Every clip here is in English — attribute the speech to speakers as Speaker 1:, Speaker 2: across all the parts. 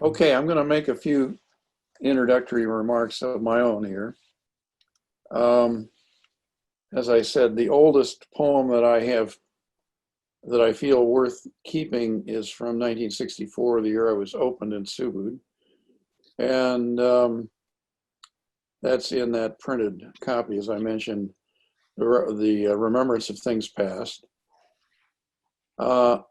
Speaker 1: Okay, I'm going to make a few introductory remarks of my own here. As I said, the oldest poem that I have that I feel worth keeping is from 1964, the year I was opened in Subud. And that's in that printed copy, as I mentioned, the Remembrance of Things Past. I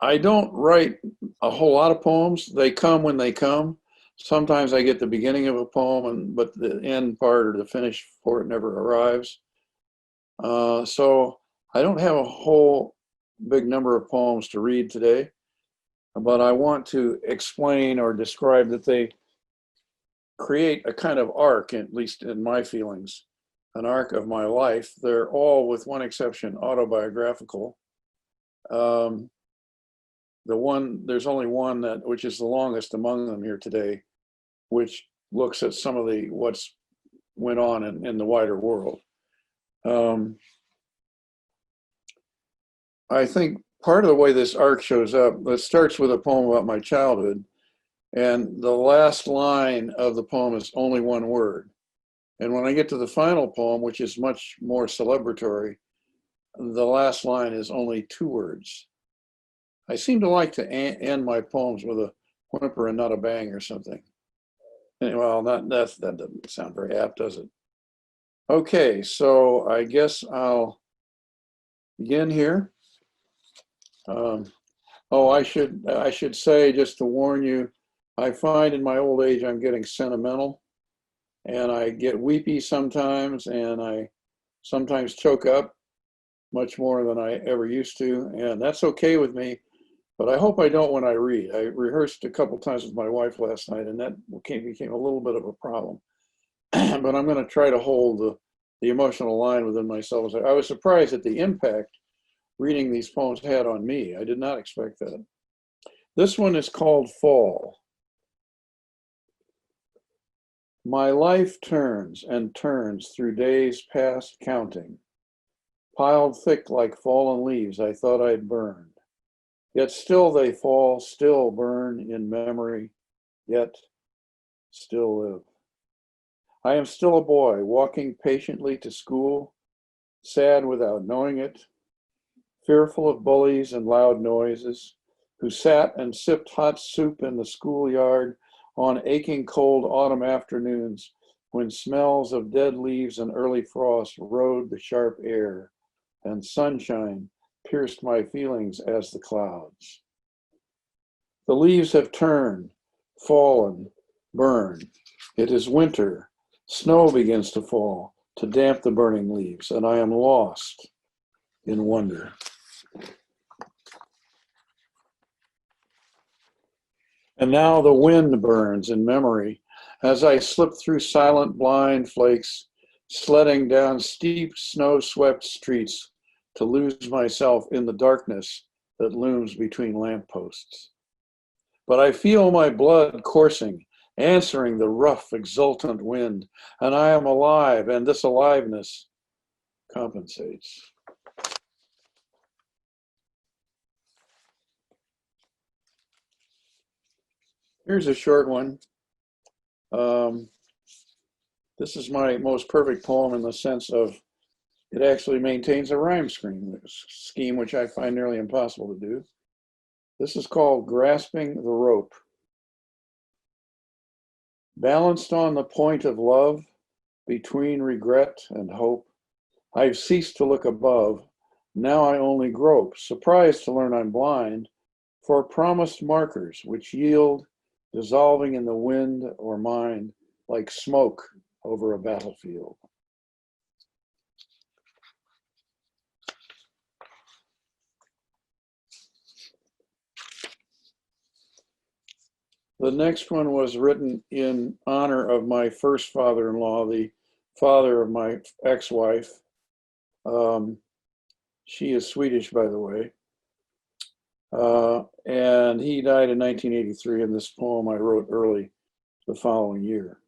Speaker 1: don't write a whole lot of poems. They come when they come. Sometimes I get the beginning of a poem, but the end part or the finish for it never arrives. So I don't have a whole big number of poems to read today, but I want to explain or describe that they create a kind of arc, at least in my feelings, an arc of my life. They're all, with one exception, autobiographical. There's only one which is the longest among them here today, which looks at some of what's went on in the wider world. I think part of the way this arc shows up, it starts with a poem about my childhood, and the last line of the poem is only one word. And when I get to the final poem, which is much more celebratory, the last line is only two words. I seem to like to end my poems with a whimper and not a bang or something. Anyway, well, that doesn't sound very apt, does it? Okay, so I guess I'll begin here. I should say, just to warn you, I find in my old age I'm getting sentimental, and I get weepy sometimes, and I sometimes choke up much more than I ever used to, and that's okay with me, but I hope I don't when I read. I rehearsed a couple times with my wife last night, and that became a little bit of a problem. But I'm going to try to hold the emotional line within myself. I was surprised at the impact reading these poems had on me. I did not expect that. This one is called Fall. My life turns and turns through days past counting. Piled thick like fallen leaves I thought I'd burned. Yet still they fall, still burn in memory, yet still live. I am still a boy walking patiently to school, sad without knowing it, fearful of bullies and loud noises, who sat and sipped hot soup in the schoolyard on aching cold autumn afternoons when smells of dead leaves and early frost rode the sharp air and sunshine pierced my feelings as the clouds. The leaves have turned, fallen, burned. It is winter. Snow begins to fall to damp the burning leaves, and I am lost in wonder. And now the wind burns in memory as I slip through silent blind flakes, sledding down steep snow-swept streets to lose myself in the darkness that looms between lampposts. But I feel my blood coursing, answering the rough, exultant wind, and I am alive, and this aliveness compensates. Here's a short one. This is my most perfect poem in the sense of it actually maintains a rhyme scheme, which I find nearly impossible to do. This is called Grasping the Rope. Balanced on the point of love, between regret and hope, I've ceased to look above. Now I only grope, surprised to learn I'm blind, for promised markers which yield, dissolving in the wind or mind, like smoke over a battlefield. The next one was written in honor of my first father-in-law, the father of my ex-wife. She is Swedish, by the way. And he died in 1983, and this poem I wrote early the following year.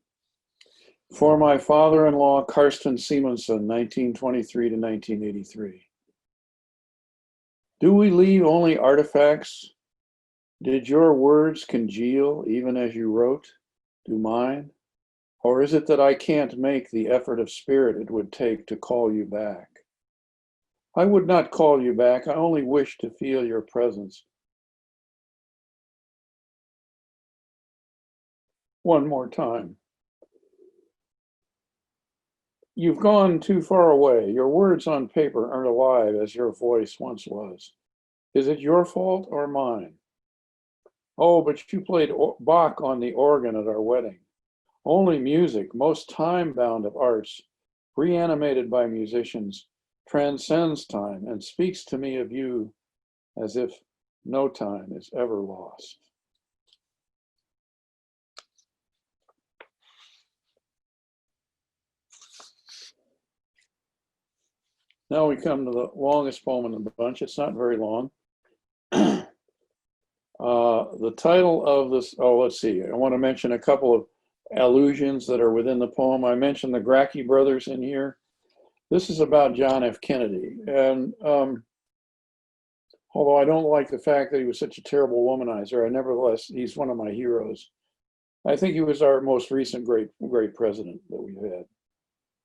Speaker 1: For my father-in-law, Karsten Simonson, 1923 to 1983. Do we leave only artifacts? Did your words congeal even as you wrote? Do mine? Or is it that I can't make the effort of spirit it would take to call you back? I would not call you back. I only wish to feel your presence. One more time. You've gone too far away. Your words on paper aren't alive as your voice once was. Is it your fault or mine? Oh, but you played Bach on the organ at our wedding. Only music, most time-bound of arts, reanimated by musicians, transcends time and speaks to me of you as if no time is ever lost. Now we come to the longest poem in the bunch. It's not very long. The title of this, let's see. I want to mention a couple of allusions that are within the poem. I mentioned the Gracchi brothers in here. This is about John F. Kennedy. And although I don't like the fact that he was such a terrible womanizer, nevertheless, he's one of my heroes. I think he was our most recent great president that we've had.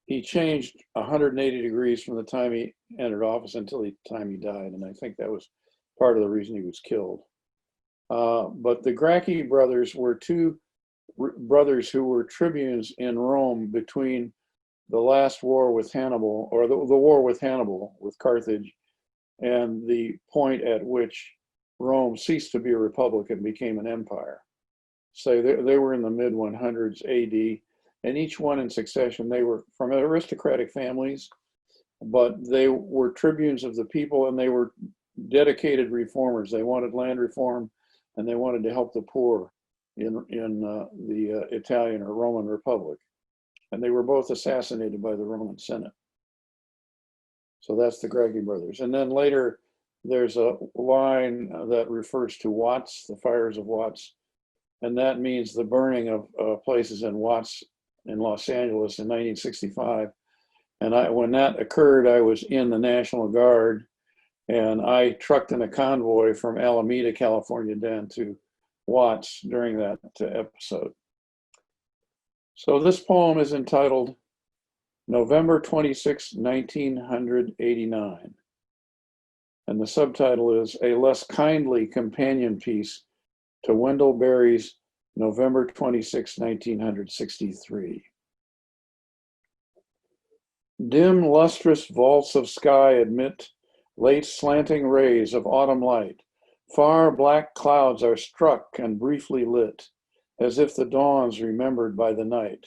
Speaker 1: He changed 180 degrees from the time he entered office until the time he died. And I think that was part of the reason he was killed. But the Gracchi brothers were two brothers who were tribunes in Rome between the last war with Hannibal, or the war with Hannibal, with Carthage, and the point at which Rome ceased to be a republic and became an empire. So they were in the mid-100s AD, and each one in succession, they were from aristocratic families, but they were tribunes of the people, and they were dedicated reformers. They wanted land reform, and they wanted to help the poor in the Italian or Roman Republic. And they were both assassinated by the Roman Senate. So that's the Gracchi brothers. And then later, there's a line that refers to Watts, the fires of Watts, and that means the burning of places in Watts in Los Angeles in 1965. And when that occurred, I was in the National Guard, and I trucked in a convoy from Alameda, California, down to Watts during that episode. So this poem is entitled November 26, 1989. And the subtitle is A Less Kindly Companion Piece to Wendell Berry's November 26, 1963. Dim, lustrous vaults of sky admit late slanting rays of autumn light. Far black clouds are struck and briefly lit, as if the dawn's remembered by the night.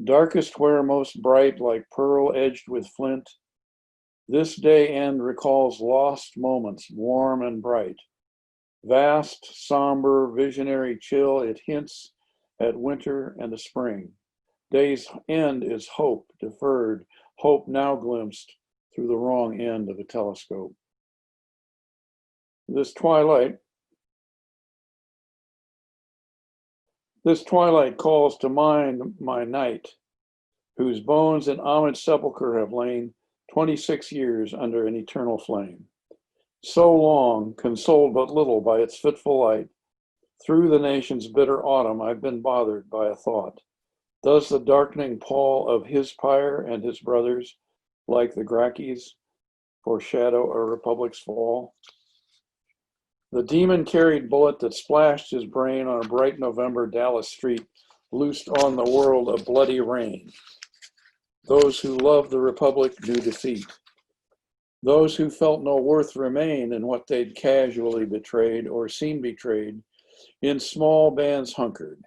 Speaker 1: Darkest where most bright, like pearl edged with flint, this day end recalls lost moments, warm and bright. Vast, somber, visionary chill, it hints at winter and a spring. Day's end is hope deferred, hope now glimpsed through the wrong end of a telescope. This twilight calls to mind my night, whose bones in Ahmed's sepulchre have lain 26 years under an eternal flame. So long, consoled but little by its fitful light, through the nation's bitter autumn I've been bothered by a thought. Does the darkening pall of his pyre and his brothers, like the Gracchis, foreshadow a republic's fall? The demon-carried bullet that splashed his brain on a bright November Dallas street loosed on the world a bloody rain. Those who loved the republic knew defeat. Those who felt no worth remain in what they'd casually betrayed or seen betrayed, in small bands hunkered,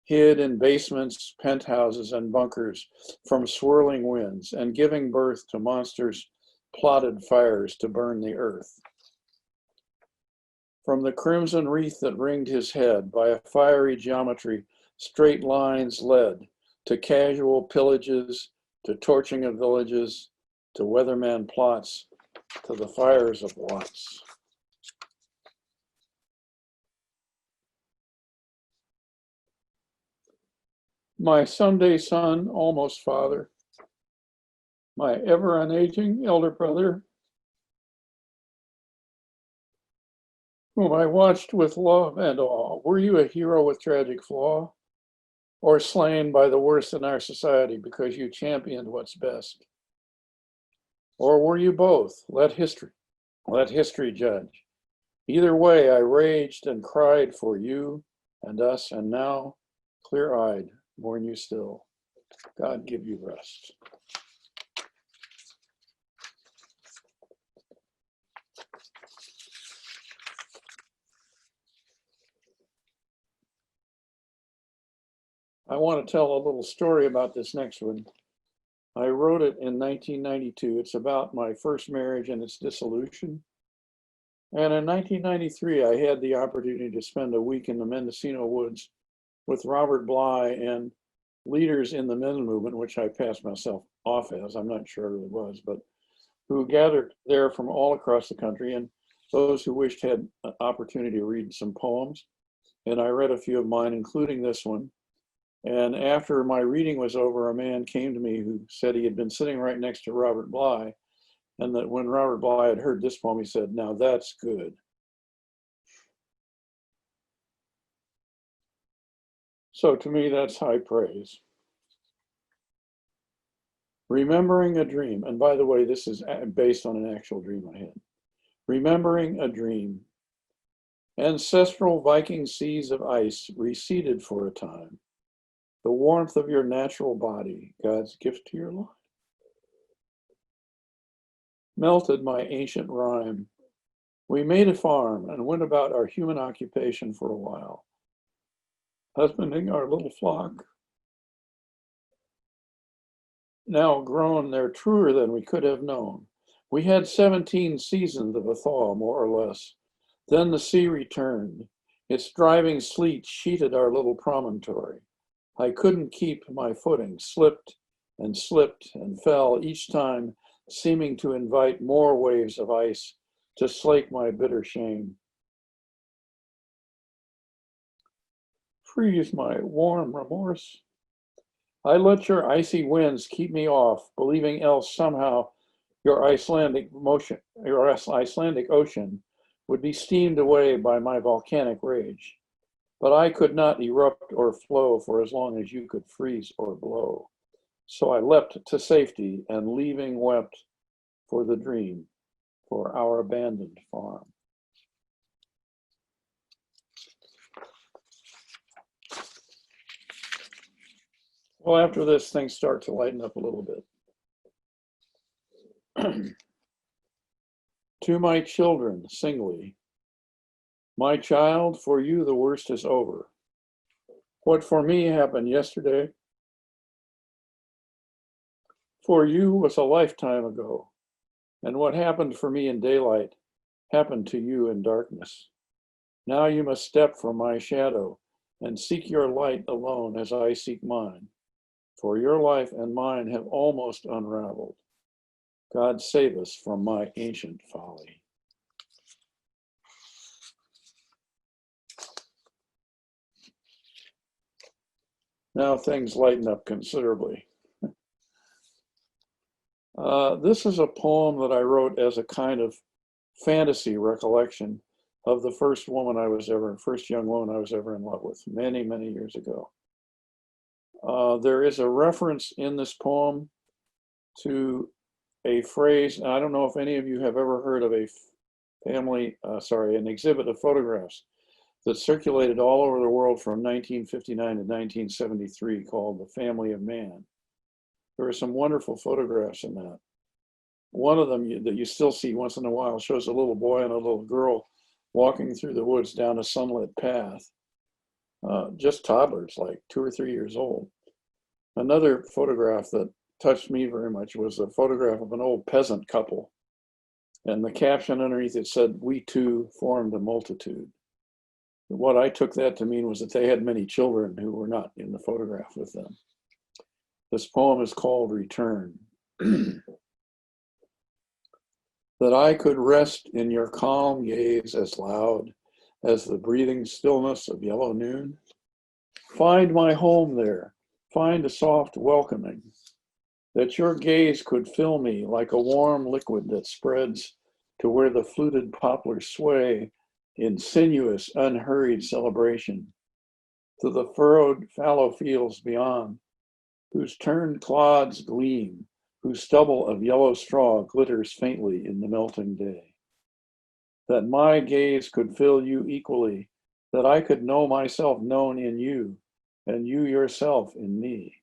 Speaker 1: hid in basements, penthouses, and bunkers from swirling winds, and giving birth to monsters plotted fires to burn the earth. From the crimson wreath that ringed his head, by a fiery geometry, straight lines led to casual pillages, to torching of villages, to weatherman plots, to the fires of Watts. My someday son, almost father, my ever unaging elder brother, whom I watched with love and awe, were you a hero with tragic flaw, or slain by the worst in our society because you championed what's best? Or were you both? Let history judge. Either way, I raged and cried for you and us, and now, clear-eyed, mourn you still. God give you rest. I want to tell a little story about this next one. I wrote it in 1992. It's about my first marriage and its dissolution. And in 1993, I had the opportunity to spend a week in the Mendocino woods with Robert Bly and leaders in the men's movement, which I passed myself off as, I'm not sure who it was, but who gathered there from all across the country. And those who wished had an opportunity to read some poems. And I read a few of mine, including this one. And after my reading was over, a man came to me who said he had been sitting right next to Robert Bly, and that when Robert Bly had heard this poem, he said, "Now that's good." So to me, that's high praise. Remembering a dream, and by the way, this is based on an actual dream I had. Remembering a dream. Ancestral Viking seas of ice receded for a time. The warmth of your natural body, God's gift to your life, melted my ancient rhyme. We made a farm and went about our human occupation for a while, husbanding our little flock. Now grown, they're truer than we could have known. We had 17 seasons of a thaw, more or less. Then the sea returned. Its driving sleet sheeted our little promontory. I couldn't keep my footing, slipped and fell each time, seeming to invite more waves of ice to slake my bitter shame. Freeze my warm remorse. I let your icy winds keep me off, believing else somehow your Icelandic ocean would be steamed away by my volcanic rage. But I could not erupt or flow for as long as you could freeze or blow. So I leapt to safety and leaving wept for the dream, for our abandoned farm. Well, after this, things start to lighten up a little bit. To my children, singly, my child, for you the worst is over. What for me happened yesterday, for you was a lifetime ago. And what happened for me in daylight happened to you in darkness. Now you must step from my shadow and seek your light alone as I seek mine. For your life and mine have almost unraveled. God save us from my ancient folly. Now things lighten up considerably. This is a poem that I wrote as a kind of fantasy recollection of the first young woman I was ever in love with, many, many years ago. There is a reference in this poem to a phrase, and I don't know if any of you have ever heard of an exhibit of photographs that circulated all over the world from 1959 to 1973 called The Family of Man. There are some wonderful photographs in that. One of them that you still see once in a while shows a little boy and a little girl walking through the woods down a sunlit path, just toddlers, like 2 or 3 years old. Another photograph that touched me very much was a photograph of an old peasant couple. And the caption underneath it said, "We two formed a multitude." What I took that to mean was that they had many children who were not in the photograph with them. This poem is called Return. That I could rest in your calm gaze as loud as the breathing stillness of yellow noon. Find my home there, find a soft welcoming, that your gaze could fill me like a warm liquid that spreads to where the fluted poplars sway in sinuous, unhurried celebration, to the furrowed fallow fields beyond, whose turned clods gleam, whose stubble of yellow straw glitters faintly in the melting day. That my gaze could fill you equally, that I could know myself known in you, and you yourself in me.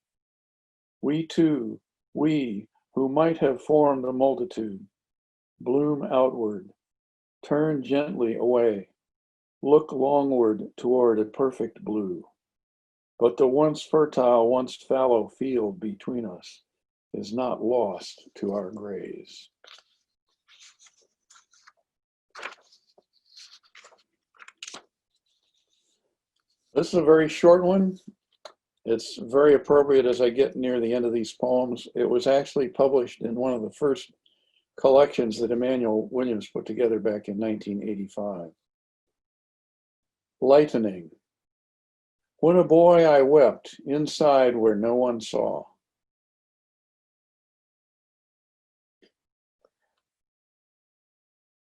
Speaker 1: We two, we who might have formed a multitude, bloom outward, turn gently away, look longward toward a perfect blue. But the once fertile, once fallow field between us is not lost to our graze. This is a very short one. It's very appropriate as I get near the end of these poems. It was actually published in one of the first collections that Emmanuel Williams put together back in 1985. Lightening. When a boy I wept inside where no one saw.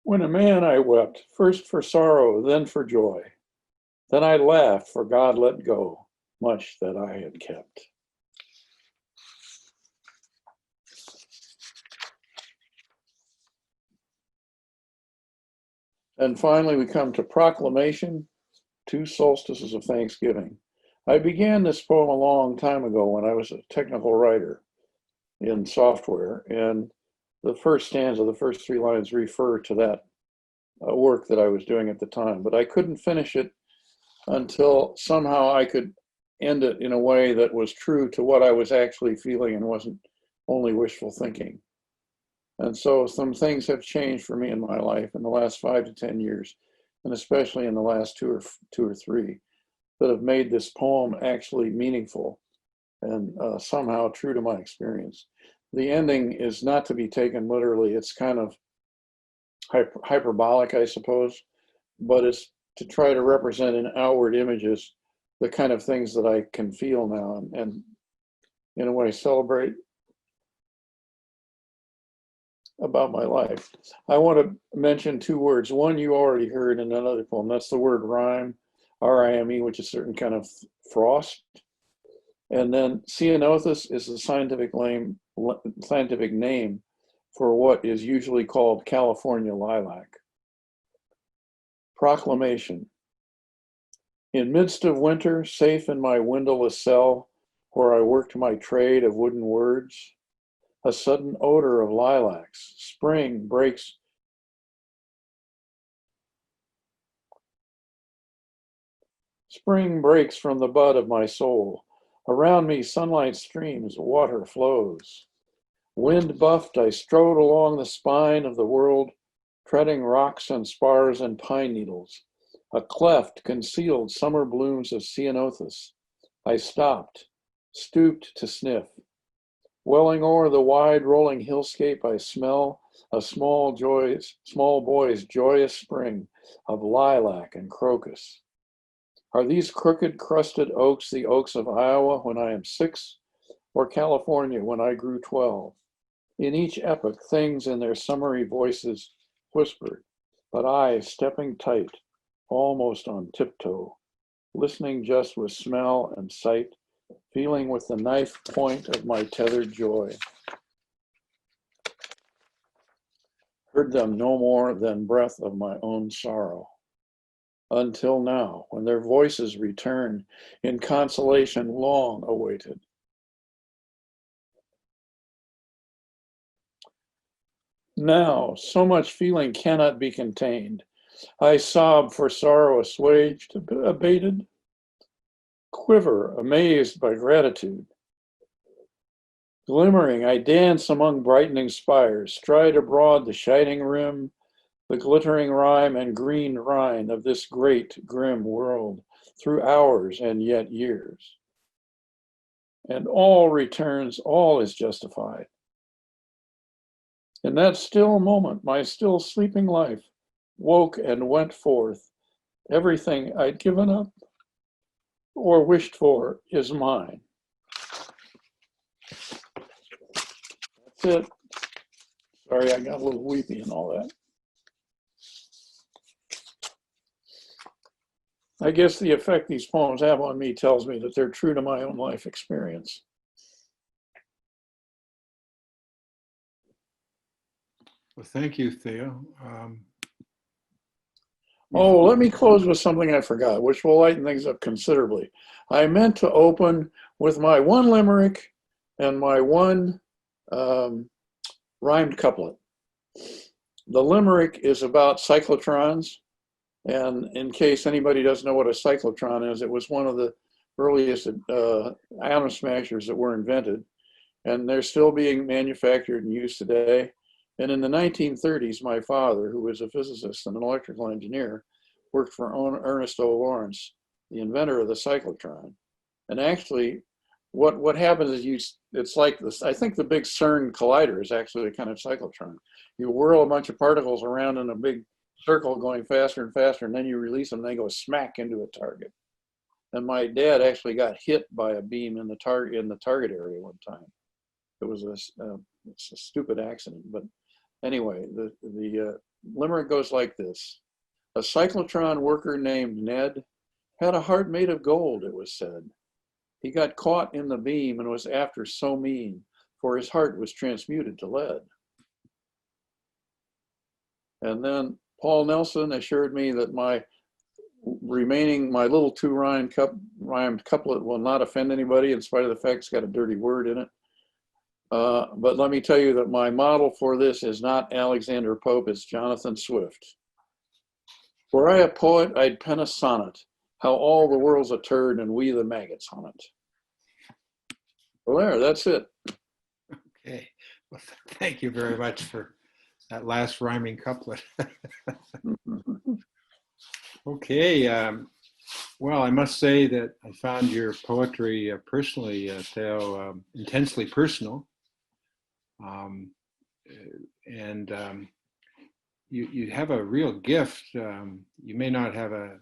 Speaker 1: When a man I wept, first for sorrow, then for joy. Then I laughed, for God let go much that I had kept. And finally, we come to Proclamation, Two Solstices of Thanksgiving. I began this poem a long time ago when I was a technical writer in software, and the first stanza, the first three lines refer to that work that I was doing at the time, but I couldn't finish it until somehow I could end it in a way that was true to what I was actually feeling and wasn't only wishful thinking. And so some things have changed for me in my life in the last 5 to 10 years, and especially in the last two or three, that have made this poem actually meaningful and somehow true to my experience. The ending is not to be taken literally. It's kind of hyperbolic, I suppose, but it's to try to represent in outward images the kind of things that I can feel now and in a way celebrate about my life. I want to mention two words. One you already heard in another poem. That's the word rime, R-I-M-E, which is a certain kind of frost. And then ceanothus is a scientific name for what is usually called California lilac. Proclamation. In midst of winter, safe in my windowless cell, where I worked my trade of wooden words, a sudden odor of lilacs. Spring breaks from the bud of my soul. Around me, sunlight streams, water flows. Wind buffed, I strode along the spine of the world, treading rocks and spars and pine needles. A cleft concealed summer blooms of ceanothus. I stopped, stooped to sniff. Welling o'er the wide rolling hillscape, I smell a small boy's joyous spring of lilac and crocus. Are these crooked crusted oaks the oaks of Iowa when I am 6, or California when I grew 12? In each epoch, things in their summery voices whispered, but I, stepping tight, almost on tiptoe, listening just with smell and sight, feeling with the knife point of my tethered joy, heard them no more than breath of my own sorrow. Until now, when their voices return in consolation long awaited. Now, so much feeling cannot be contained. I sob for sorrow assuaged, abated, quiver, amazed by gratitude. Glimmering, I dance among brightening spires, stride abroad the shining rim, the glittering rime and green rind of this great, grim world, through hours and yet years. And all returns, all is justified. In that still moment, my still sleeping life woke and went forth. Everything I'd given up or wished for is mine. it. Sorry, I got a little weepy and all that. I guess the effect these poems have on me tells me that they're true to my own life experience.
Speaker 2: Well, thank you, Theo.
Speaker 1: Oh, let me close with something I forgot, which will lighten things up considerably. I meant to open with my one limerick and my one rhymed couplet. The limerick is about cyclotrons. And in case anybody doesn't know what a cyclotron is, it was one of the earliest atom smashers that were invented. And they're still being manufactured and used today. And in the 1930s, my father, who was a physicist and an electrical engineer, worked for Ernest O. Lawrence, the inventor of the cyclotron. And actually, what happens is it's like this. I think the big CERN collider is actually a kind of cyclotron. You whirl a bunch of particles around in a big circle going faster and faster, and then you release them, and they go smack into a target. And my dad actually got hit by a beam in the target area one time. It was it's a stupid accident, but anyway, the limerick goes like this. A cyclotron worker named Ned had a heart made of gold, it was said. He got caught in the beam and was after so mean, for his heart was transmuted to lead. And then Paul Nelson assured me that my little two-rhymed couplet will not offend anybody in spite of the fact it's got a dirty word in it. But let me tell you that my model for this is not Alexander Pope, it's Jonathan Swift. Were I a poet, I'd pen a sonnet, how all the world's a turd and we the maggots on it. Well, there, that's it.
Speaker 2: Okay, well, thank you very much for that last rhyming couplet. Okay, well, I must say that I found your poetry personally, Theo, intensely personal. You have a real gift. You may not have a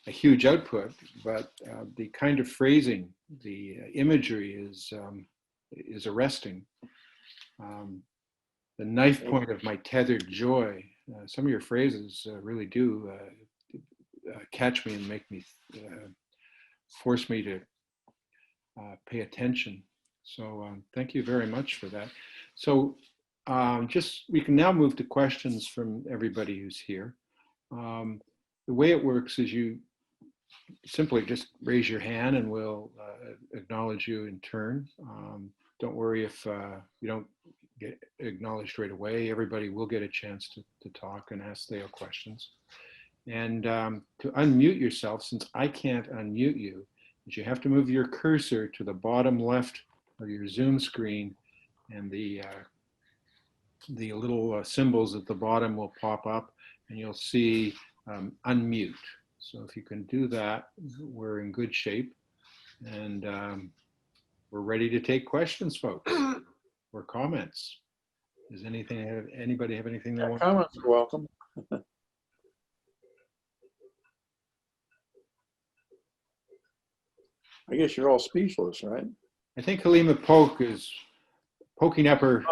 Speaker 2: huge output, but the kind of phrasing, the imagery is arresting. The knife point of my tethered joy. Some of your phrases really do catch me and make me force me to pay attention. So thank you very much for that. So we can now move to questions from everybody who's here. The way it works is you simply just raise your hand and we'll acknowledge you in turn. Don't worry if you don't get acknowledged right away. Everybody will get a chance to talk and ask Theo questions. And to unmute yourself, since I can't unmute you, is you have to move your cursor to the bottom left of your Zoom screen, and the little symbols at the bottom will pop up, and you'll see unmute. So if you can do that, we're in good shape, and we're ready to take questions, folks, or comments. Does anybody have anything they want?
Speaker 1: Comments are welcome. I guess you're all speechless, right?
Speaker 2: I think Halima Polk is poking up her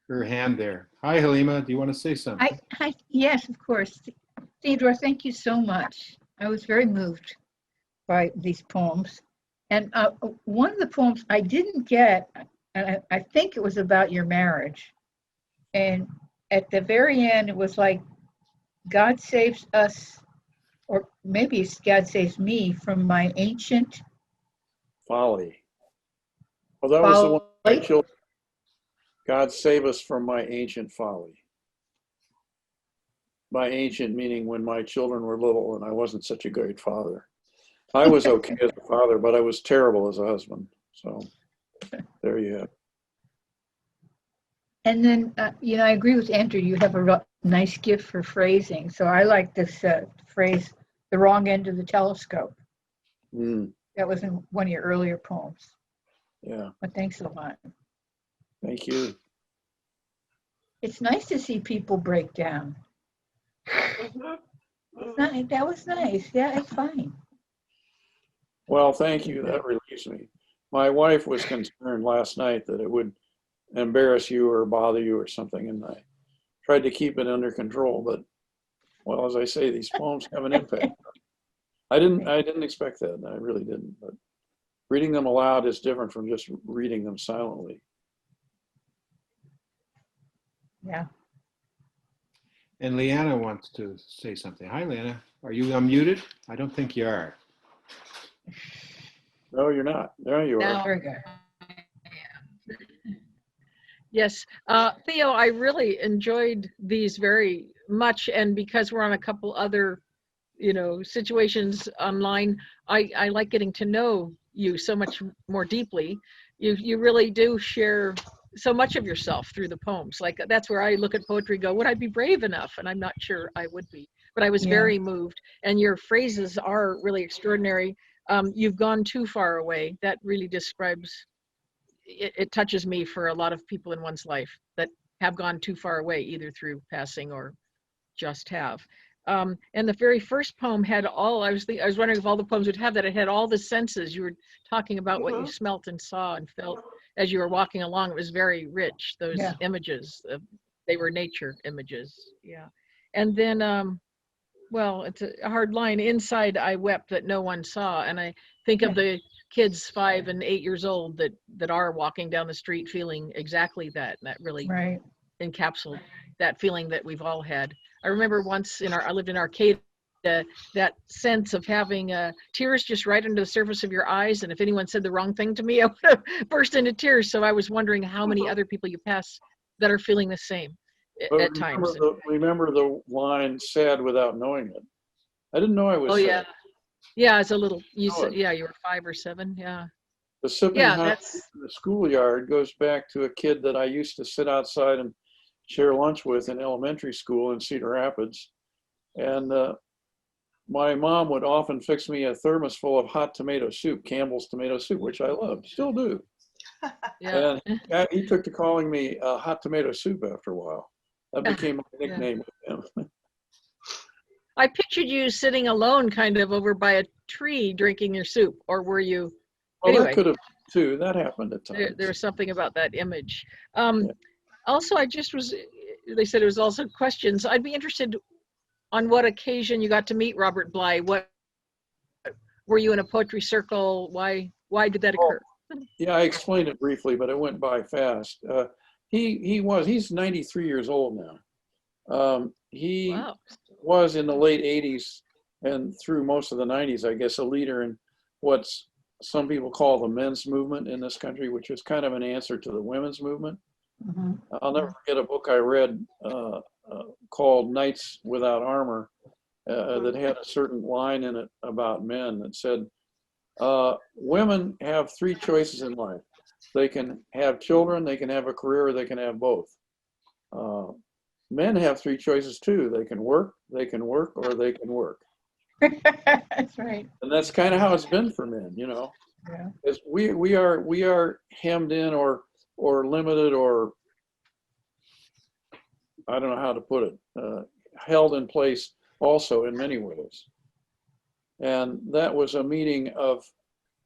Speaker 2: hand there. Hi, Halima. Do you want to say something?
Speaker 3: Hi. Yes, of course. Theodore, thank you so much. I was very moved by these poems. And one of the poems I didn't get, and I think it was about your marriage. And at the very end, it was like, God saves us, or maybe it's God saves me from my ancient
Speaker 1: folly. Well, that was the one my children. God save us from my ancient folly. By ancient meaning when my children were little and I wasn't such a great father. I was okay as a father, but I was terrible as a husband. So there you have it.
Speaker 3: And then, I agree with Andrew. You have a nice gift for phrasing. So I like this phrase, the wrong end of the telescope. That was in one of your earlier poems.
Speaker 1: Yeah.
Speaker 3: But thanks a lot.
Speaker 1: Thank you.
Speaker 3: It's nice to see people break down. That was nice. Yeah, it's fine.
Speaker 1: Well, thank you. That relieves me. My wife was concerned last night that it would embarrass you or bother you or something. And I tried to keep it under control, but well, as I say, these poems have an impact. I didn't expect that. I really didn't. But reading them aloud is different from just reading them silently.
Speaker 3: Yeah.
Speaker 2: And Leanna wants to say something. Hi, Leanna. Are you unmuted? I don't think you are.
Speaker 1: No, you're not. There you are.
Speaker 3: Very good.
Speaker 4: Yes, Theo, I really enjoyed these very much, and because we're on a couple other, situations online, I like getting to know you so much more deeply. You really do share so much of yourself through the poems. Like that's where I look at poetry, go, would I be brave enough? And I'm not sure I would be, but I was very moved. And your phrases are really extraordinary. You've gone too far away. That really describes. It touches me for a lot of people in one's life that have gone too far away, either through passing or just have. And the very first poem had all, I was wondering if all the poems would have that. It had all the senses. You were talking about what you smelt and saw and felt as you were walking along. It was very rich, those images. They were nature images. Yeah. And then, well, it's a hard line. Inside, I wept that no one saw. And I think of the kids 5 and 8 years old that are walking down the street feeling exactly that. And that really encapsulates that feeling that we've all had. I remember once I lived in Arcata, that sense of having tears just right under the surface of your eyes. And if anyone said the wrong thing to me, I would have burst into tears. So I was wondering how many other people you pass that are feeling the same at times.
Speaker 1: Remember the line, sad without knowing it. I didn't know I was sad.
Speaker 4: Yeah, as a little, you said, you were 5 or 7, yeah.
Speaker 1: The sipping hot in the schoolyard goes back to a kid that I used to sit outside and share lunch with in elementary school in Cedar Rapids. And my mom would often fix me a thermos full of hot tomato soup, Campbell's tomato soup, which I love, still do. And he took to calling me hot tomato soup after a while. That became my nickname with him.
Speaker 4: I pictured you sitting alone kind of over by a tree drinking your soup, or were you?
Speaker 1: Well, anyway, that could have too. That happened at times.
Speaker 4: There was something about that image. Also, they said it was also questions. I'd be interested on what occasion you got to meet Robert Bly. What were you in a poetry circle? Why did that occur?
Speaker 1: Yeah, I explained it briefly, but it went by fast. He's 93 years old now. He was in the late 80s and through most of the 90s, I guess, a leader in what's some people call the men's movement in this country, which is kind of an answer to the women's movement. Mm-hmm. I'll never forget a book I read called Knights Without Armor that had a certain line in it about men that said, women have 3 choices in life. They can have children, they can have a career, or they can have both. Men have 3 choices too. They can work, or they can work.
Speaker 3: That's right.
Speaker 1: And that's kind of how it's been for men, Yeah. We are hemmed in or limited, or I don't know how to put it, held in place also in many ways. And that was a meeting of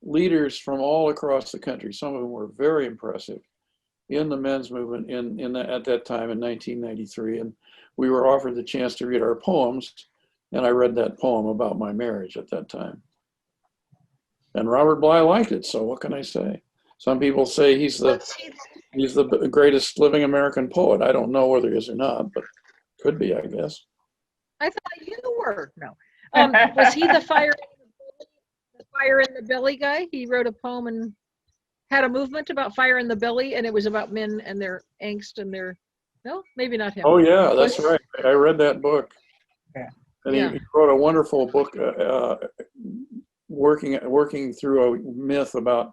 Speaker 1: leaders from all across the country. Some of them were very impressive in the men's movement at that time in 1993. And we were offered the chance to read our poems. And I read that poem about my marriage at that time. And Robert Bly liked it. So what can I say? Some people say he's the greatest living American poet. I don't know whether he is or not, but could be, I guess.
Speaker 4: I thought you were. No. Was he the fire in the belly guy? He wrote a poem and had a movement about fire in the belly, and it was about men and their angst and their, no, maybe not him.
Speaker 1: Oh yeah, that's right. I read that book.
Speaker 3: Yeah.
Speaker 1: And he wrote a wonderful book working through a myth about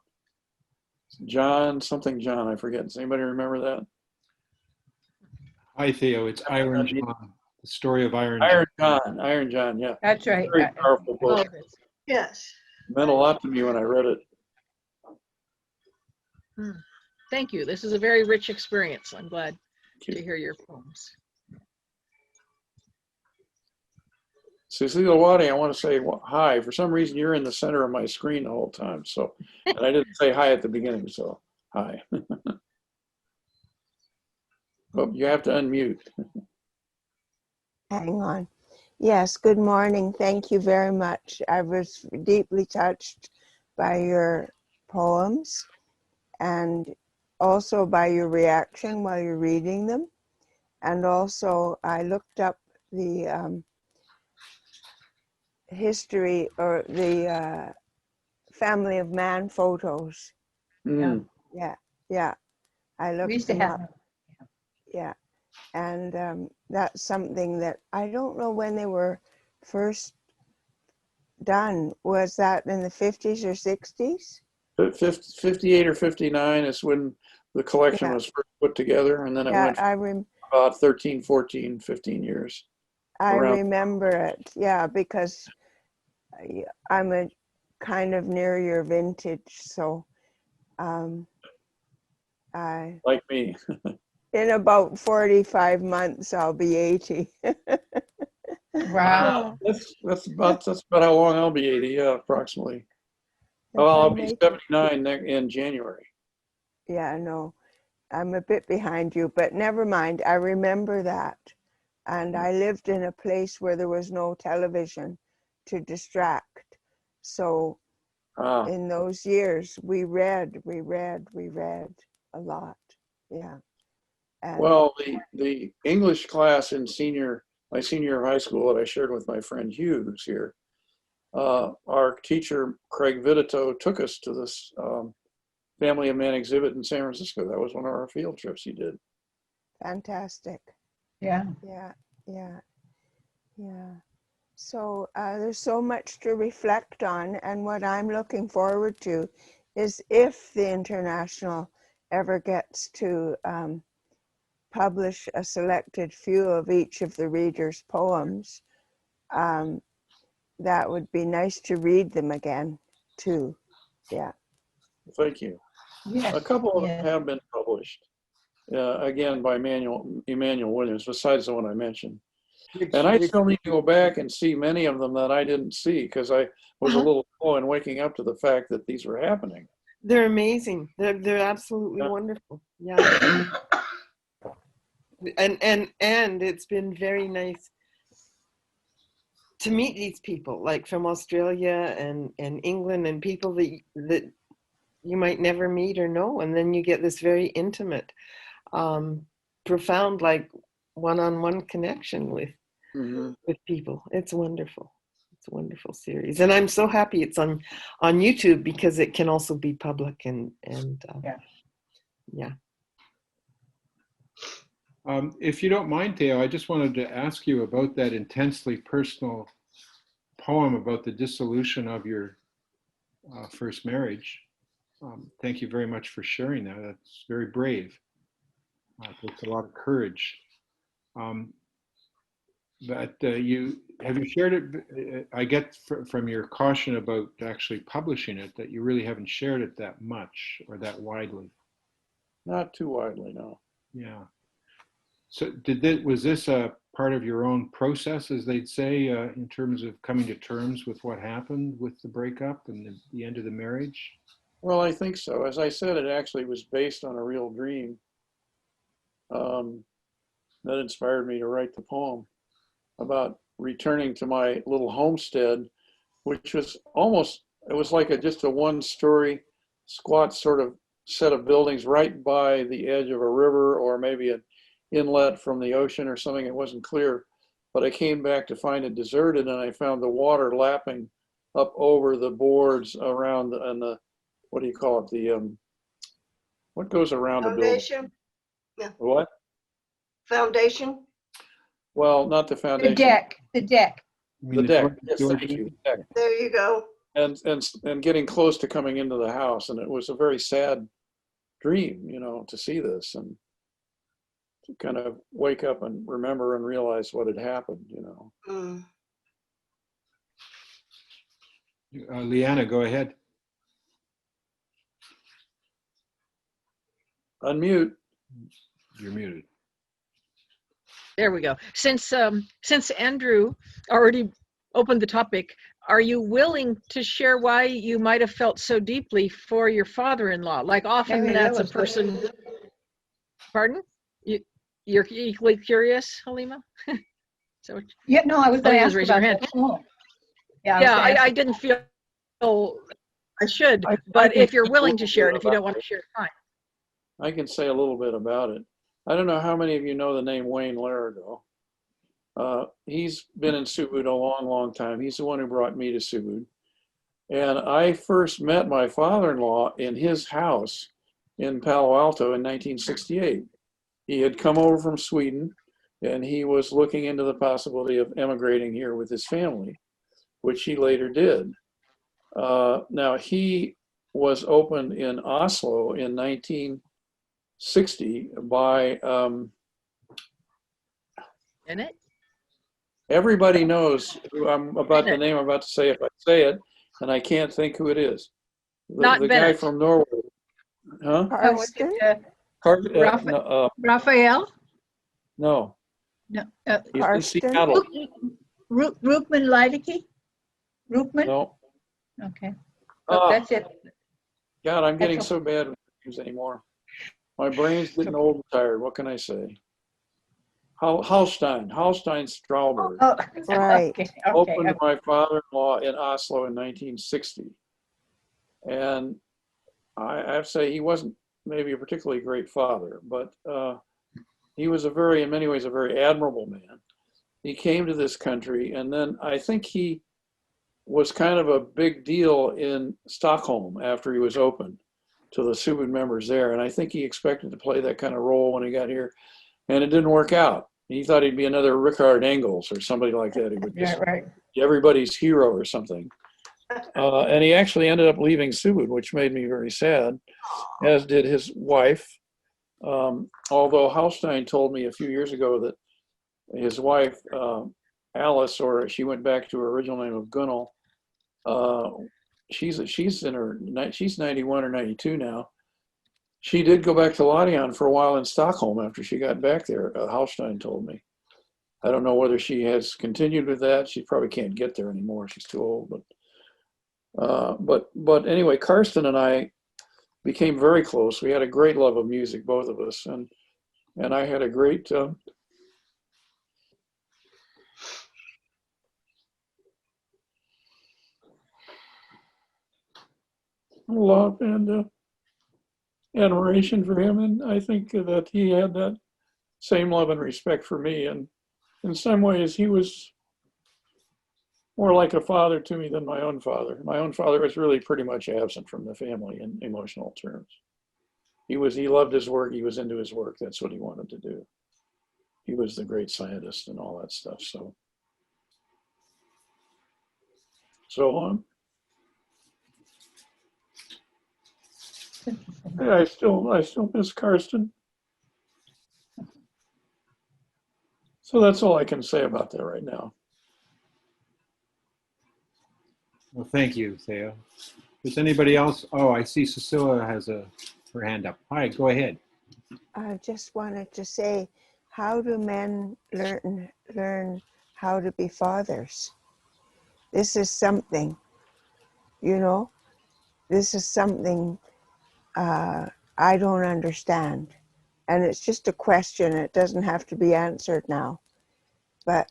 Speaker 1: John, I forget. Does anybody remember that?
Speaker 2: Hi, Theo. It's Iron John. The story of Iron
Speaker 1: John, yeah.
Speaker 3: That's right.
Speaker 1: Very powerful book.
Speaker 4: Yes.
Speaker 1: It meant a lot to me when I read it.
Speaker 4: Thank you. This is a very rich experience. I'm glad to hear your poems.
Speaker 1: Cecilia Waddy, I want to say hi. For some reason, you're in the center of my screen the whole time. So, and I didn't say hi at the beginning, so hi. Oh, you have to unmute.
Speaker 5: Hang on. Yes, good morning. Thank you very much. I was deeply touched by your poems and also by your reaction while you're reading them. And also I looked up the history or the family of man photos.
Speaker 1: Mm.
Speaker 5: Yeah. I
Speaker 3: We
Speaker 5: looked
Speaker 3: used to
Speaker 5: them
Speaker 3: have
Speaker 5: up.
Speaker 3: them.
Speaker 5: Yeah. And that's something that I don't know when they were first done. Was that in the 50s or 60s?
Speaker 1: 58 or 59 is when the collection
Speaker 5: Yeah.
Speaker 1: was first put together, and then it
Speaker 5: Yeah,
Speaker 1: went for about 13, 14, 15 years.
Speaker 5: I
Speaker 1: around.
Speaker 5: remember it. Yeah, because I'm a kind of near your vintage, so I
Speaker 1: Like me.
Speaker 5: in about 45 months I'll be 80.
Speaker 3: Wow.
Speaker 1: That's about how long I'll be 80, yeah, approximately.
Speaker 5: If
Speaker 1: Oh,
Speaker 5: I
Speaker 1: I'll be
Speaker 5: make it.
Speaker 1: 79 in January.
Speaker 5: Yeah, no, I'm a bit behind you, but never mind. I remember that. And I lived in a place where there was no television to distract. So
Speaker 1: Ah,
Speaker 5: in those years, we read a lot. Yeah. And
Speaker 1: well, the English class in my senior year of high school that I shared with my friend Hugh, who's here, our teacher, Craig Vidito, took us to this Family of Man exhibit in San Francisco. That was one of our field trips he did.
Speaker 5: fantastic.
Speaker 3: Yeah.
Speaker 5: Yeah. So there's so much to reflect on, and what I'm looking forward to is if the International ever gets to publish a selected few of each of the readers' poems, that would be nice to read them again too. Yeah.
Speaker 1: Thank you.
Speaker 3: Yes.
Speaker 1: A couple of them
Speaker 3: Yes.
Speaker 1: have been published, again by Emmanuel Williams, besides the one I mentioned. And I still need to go back and see many of them that I didn't see because I was a little slow in waking up to the fact that these were happening.
Speaker 6: They're amazing. They're absolutely
Speaker 1: Yeah.
Speaker 6: wonderful. Yeah. And it's been very nice to meet these people, like from Australia and England, and people that you might never meet or know, and then you get this very intimate, profound, like one-on-one connection with people. It's wonderful. It's a wonderful series, and I'm so happy it's on YouTube because it can also be public and yeah.
Speaker 2: If you don't mind, Theo, I just wanted to ask you about that intensely personal poem about the dissolution of your first marriage. Thank you very much for sharing that. That's very brave. It takes a lot of courage. But have you shared it? I get from your caution about actually publishing it that you really haven't shared it that much or that widely.
Speaker 1: Not too widely, no.
Speaker 2: Yeah. So was this a part of your own process, as they'd say, in terms of coming to terms with what happened with the breakup and the end of the marriage?
Speaker 1: Well, I think so. As I said, it actually was based on a real dream that inspired me to write the poem about returning to my little homestead, which was it was like just a one-story squat sort of set of buildings right by the edge of a river or maybe an inlet from the ocean or something. It wasn't clear, but I came back to find it deserted, and I found the water lapping up over the boards around the what do you call it? The what goes around a building?
Speaker 7: Foundation? Yeah.
Speaker 1: What?
Speaker 7: Foundation?
Speaker 1: Well, not the foundation.
Speaker 3: The deck. The deck.
Speaker 1: The deck. Yes, thank you. Deck.
Speaker 7: There you go.
Speaker 1: And getting close to coming into the house, and it was a very sad dream, to see this and to kind of wake up and remember and realize what had happened,
Speaker 2: Leanna, go ahead.
Speaker 1: Unmute.
Speaker 2: You're muted.
Speaker 4: There we go. Since Andrew already opened the topic, are you willing to share why you might have felt so deeply for your father-in-law? Like often
Speaker 3: Maybe
Speaker 4: that's a
Speaker 3: that was
Speaker 4: person. Pardon? You You're equally curious, Halima? So
Speaker 3: Yeah, no, I was going to
Speaker 4: Halima's
Speaker 3: ask
Speaker 4: raising her
Speaker 3: about
Speaker 4: hand.
Speaker 3: that poem. Yeah,
Speaker 4: Yeah,
Speaker 3: gonna ask
Speaker 4: I didn't feel I should,
Speaker 1: I
Speaker 4: but
Speaker 1: can
Speaker 4: if you're
Speaker 1: say a
Speaker 4: willing to
Speaker 1: little
Speaker 4: share
Speaker 1: bit
Speaker 4: it, if you
Speaker 1: about
Speaker 4: don't want to share it, fine.
Speaker 1: I can say a little bit about it. I don't know how many of you know the name Wayne Larigo. He's been in Subud a long, long time. He's the one who brought me to Subud. And I first met my father-in-law in his house in Palo Alto in 1968. He had come over from Sweden and he was looking into the possibility of emigrating here with his family, which he later did. Now, he was opened in Oslo in 1960 by,
Speaker 4: Bennett?
Speaker 1: everybody knows who I'm about, the
Speaker 4: Bennett.
Speaker 1: name I'm about to say if I say it, and I can't think who it is.
Speaker 4: Not
Speaker 1: The guy
Speaker 4: Bennett.
Speaker 1: from Norway. Huh?
Speaker 3: Oh, was
Speaker 5: Karsten?
Speaker 3: it Raphael?
Speaker 1: No,
Speaker 3: No,
Speaker 1: he's in
Speaker 5: Karsten?
Speaker 1: Seattle.
Speaker 3: Rookman Leideke? Rookman?
Speaker 1: No.
Speaker 3: Okay. Oh,
Speaker 1: Ah,
Speaker 3: that's it.
Speaker 1: God, I'm getting
Speaker 3: That's
Speaker 1: so bad with names anymore. My brain's getting old and tired. What can I say? Hallstein Strauberg
Speaker 3: Oh,
Speaker 5: Right.
Speaker 3: okay,
Speaker 1: opened
Speaker 3: okay.
Speaker 1: my father-in-law in Oslo in 1960. And I have to say he wasn't maybe a particularly great father, but he was in many ways, a very admirable man. He came to this country, and then I think he was kind of a big deal in Stockholm after he was opened to the Subud members there. And I think he expected to play that kind of role when he got here, and it didn't work out. He thought he'd be another Rickard Engels or somebody like that. He would
Speaker 3: Yeah,
Speaker 1: just
Speaker 3: right.
Speaker 1: be everybody's hero or something. And he actually ended up leaving Subud, which made me very sad, as did his wife. Although Hallstein told me a few years ago that his wife, Alice, or she went back to her original name of Gunnel, she's 91 or 92 now. She did go back to Ladian for a while in Stockholm after she got back there. Hallstein told me. I don't know whether she has continued with that. She probably can't get there anymore. She's too old. But anyway, Karsten and I became very close. We had a great love of music, both of us, and I had a great love and admiration for him, and I think that he had that same love and respect for me. And in some ways, he was more like a father to me than my own father. My own father was really pretty much absent from the family in emotional terms. He loved his work. He was into his work. That's what he wanted to do. He was the great scientist and all that stuff. Yeah, I still miss Karsten. So that's all I can say about that right now.
Speaker 2: Well, thank you, Theo. Does anybody else? Oh, I see Cecilia has her hand up. Hi, go ahead.
Speaker 5: I just wanted to say, how do men learn how to be fathers? This is something, this is something I don't understand. And it's just a question. It doesn't have to be answered now. But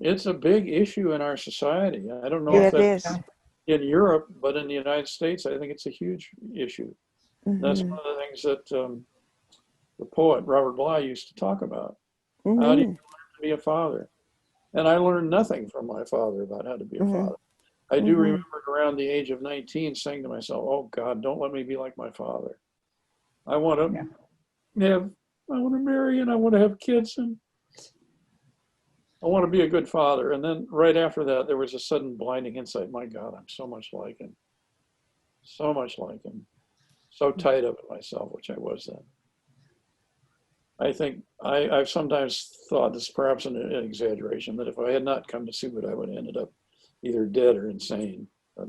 Speaker 1: it's a big issue in our society. I don't know if
Speaker 5: it is.
Speaker 1: that's in Europe, but in the United States, I think it's a huge issue.
Speaker 5: Mm-hmm.
Speaker 1: That's one of the things that the poet Robert Bly used to talk about.
Speaker 5: Mm-hmm.
Speaker 1: How do you learn to be a father? And I learned nothing from my father about how to be a
Speaker 5: Mm-hmm.
Speaker 1: father. I do remember around the age of 19 saying to myself, oh God, don't let me be like my father. I want to marry and I want to have kids and I want to be a good father. And then right after that, there was a sudden blinding insight. My God, I'm so much like him. So much like him. So tight up in myself, which I was then. I think I've sometimes thought this is perhaps an exaggeration, that if I had not come to Subud, I would have ended up either dead or insane. But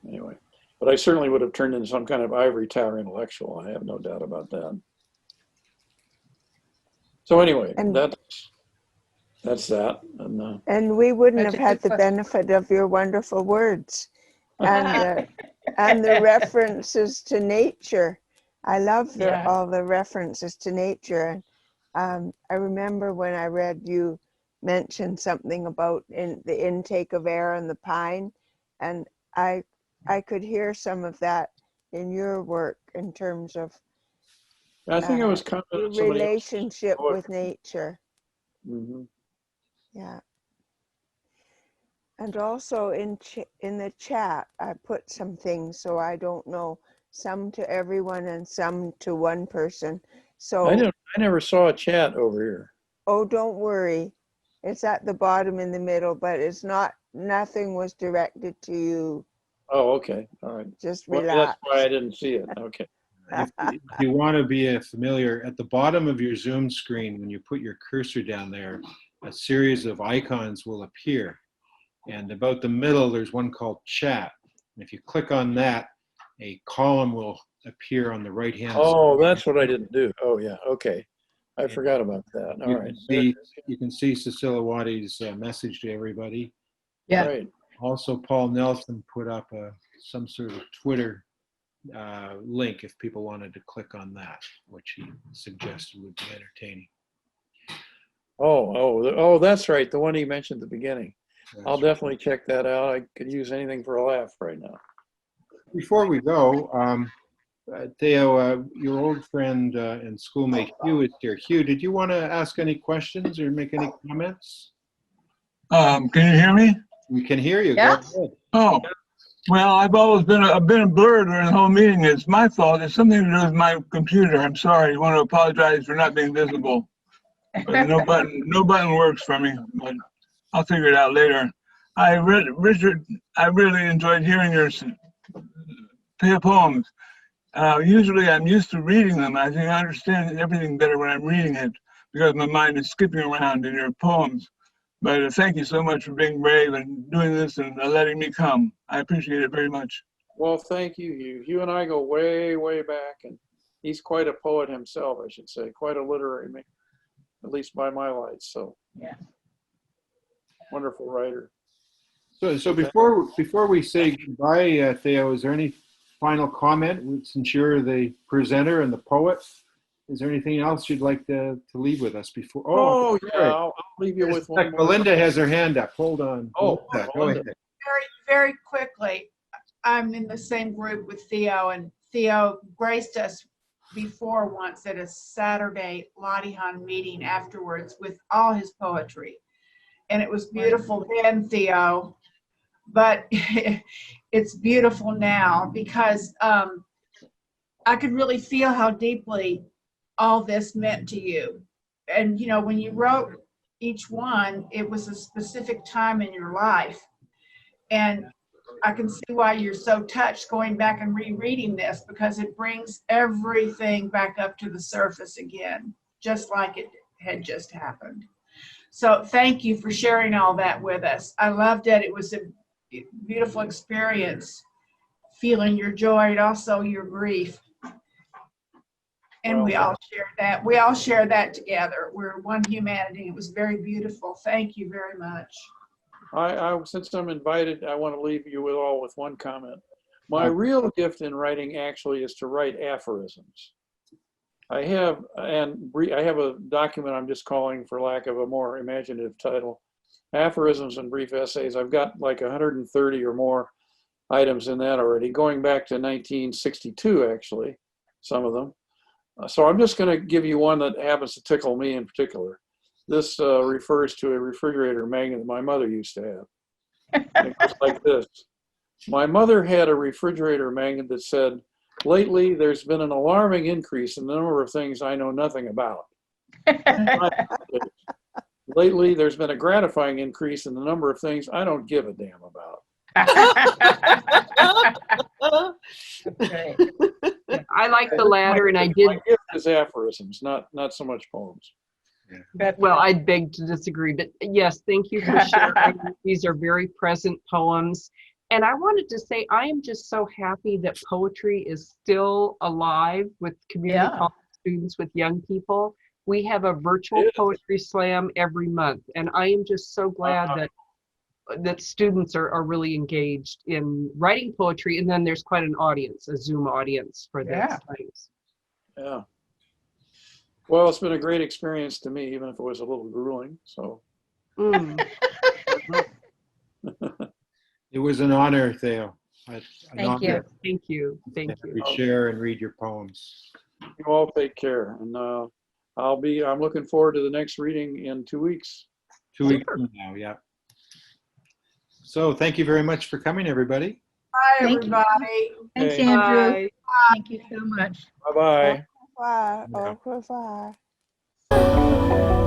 Speaker 1: anyway, but I certainly would have turned into some kind of ivory tower intellectual. I have no doubt about that. So anyway,
Speaker 5: And
Speaker 1: that's that.
Speaker 5: And we wouldn't
Speaker 3: That's
Speaker 5: have
Speaker 3: a
Speaker 5: had
Speaker 3: good
Speaker 5: the
Speaker 3: question.
Speaker 5: benefit of your wonderful words and the references to nature. I love
Speaker 3: Yeah.
Speaker 5: all the references to nature. And I remember when I read you mention something about the intake of air and the pine, and I could hear some of that in your work in terms of
Speaker 1: I think it was kind
Speaker 5: your
Speaker 1: of somebody else's
Speaker 5: relationship
Speaker 1: poetry.
Speaker 5: with nature.
Speaker 1: Mhm.
Speaker 5: Yeah. And also in the chat, I put some things, so I don't know, some to everyone and some to one person. So,
Speaker 1: I never saw a chat over here.
Speaker 5: oh, don't worry. It's at the bottom in the middle, but it's not, nothing was directed to you.
Speaker 1: Oh, okay. All right.
Speaker 5: Just
Speaker 1: Well,
Speaker 5: relax.
Speaker 1: that's why I didn't see it. Okay.
Speaker 2: If you want to be familiar, at the bottom of your Zoom screen, when you put your cursor down there, a series of icons will appear. And about the middle, there's one called chat. And if you click on that, a column will appear on the right-hand side.
Speaker 1: Oh, that's what I didn't do. Oh, yeah. Okay. I forgot about that. All right.
Speaker 2: You can see Cecilia Watti's message to everybody.
Speaker 3: Yeah.
Speaker 1: Right.
Speaker 2: Also, Paul Nelson put up some sort of Twitter link if people wanted to click on that, which he suggested would be entertaining.
Speaker 1: Oh, that's right. The one he mentioned at the beginning. I'll
Speaker 2: That's right.
Speaker 1: definitely check that out. I could use anything for a laugh right now.
Speaker 2: Before we go, Theo, your old friend and schoolmate Hugh is here. Hugh, did you want to ask any questions or make any comments?
Speaker 8: Can you hear me?
Speaker 2: We can hear you.
Speaker 3: Yeah.
Speaker 2: Go ahead.
Speaker 8: Oh, well, I've been a blur during the whole meeting. It's my fault. It's something to do with my computer. I'm sorry. I want to apologize for not being visible. But no button works for me, but I'll figure it out later. Richard, I really enjoyed hearing your poems. Usually I'm used to reading them. I think I understand everything better when I'm reading it because my mind is skipping around in your poems. But thank you so much for being brave and doing this and letting me come. I appreciate it very much.
Speaker 1: Well, thank you, Hugh. Hugh and I go way, way back, and he's quite a poet himself, I should say, quite a literary man, at least by my lights. So,
Speaker 3: Yeah.
Speaker 1: Wonderful writer.
Speaker 2: So before we say goodbye, Theo, is there any final comment? Since you're the presenter and the poet, is there anything else you'd like to leave with us before?
Speaker 1: Oh, yeah,
Speaker 2: sorry.
Speaker 1: I'll leave you with one more.
Speaker 2: Melinda has her hand up. Hold on.
Speaker 1: Oh,
Speaker 2: Melinda, go
Speaker 1: Melinda.
Speaker 2: ahead.
Speaker 9: Very quickly, I'm in the same group with Theo, and Theo graced us before once at a Saturday Lottie-Han meeting afterwards with all his poetry. And it was beautiful then, Theo, but it's beautiful now because I could really feel how deeply all this meant to you. And, you know, when you wrote each one, it was a specific time in your life. And I can see why you're so touched going back and rereading this because it brings everything back up to the surface again, just like it had just happened. So thank you for sharing all that with us. I loved it. It was a beautiful experience, feeling your joy and also your grief. And we all share that. We all share that together. We're one humanity. It was very beautiful. Thank you very much.
Speaker 1: Since I'm invited, I want to leave you with one comment. My real gift in writing actually is to write aphorisms. I have a document I'm just calling, for lack of a more imaginative title, Aphorisms and Brief Essays. I've got like 130 or more items in that already, going back to 1962, actually, some of them. So I'm just going to give you one that happens to tickle me in particular. This refers to a refrigerator magnet my mother used to have. It goes like this. My mother had a refrigerator magnet that said, "Lately, there's been an alarming increase in the number of things I know nothing about." Lately, there's been a gratifying increase in the number of things I don't give a damn about.
Speaker 3: Okay.
Speaker 10: I like the latter, and I did.
Speaker 1: My gift is aphorisms, not so much poems.
Speaker 10: Well, I'd beg to disagree, but yes, thank you for sharing. These are very present poems. And I wanted to say, I am just so happy that poetry is still alive with community college students, with young people. We have a virtual poetry slam every month, and I am just so glad that students are really engaged in writing poetry. And then there's quite an audience, a Zoom audience for those things.
Speaker 1: Yeah. Well, it's been a great experience to me, even if it was a little grueling. So
Speaker 6: Mm.
Speaker 2: It was an honor, Theo. An
Speaker 3: Thank you.
Speaker 2: honor
Speaker 10: Thank you. Thank
Speaker 2: to
Speaker 10: you.
Speaker 2: share and read your poems.
Speaker 1: you all take care. And I'm looking forward to the next reading in 2 weeks.
Speaker 2: 2 weeks from now, yeah. So thank you very much for coming, everybody.
Speaker 9: Bye,
Speaker 3: Thank you.
Speaker 9: everybody.
Speaker 3: Thanks,
Speaker 1: Okay.
Speaker 3: Andrew.
Speaker 10: Bye.
Speaker 3: Thank you so much.
Speaker 1: Bye-bye.
Speaker 5: Au revoir.
Speaker 2: Yeah.
Speaker 5: Au revoir.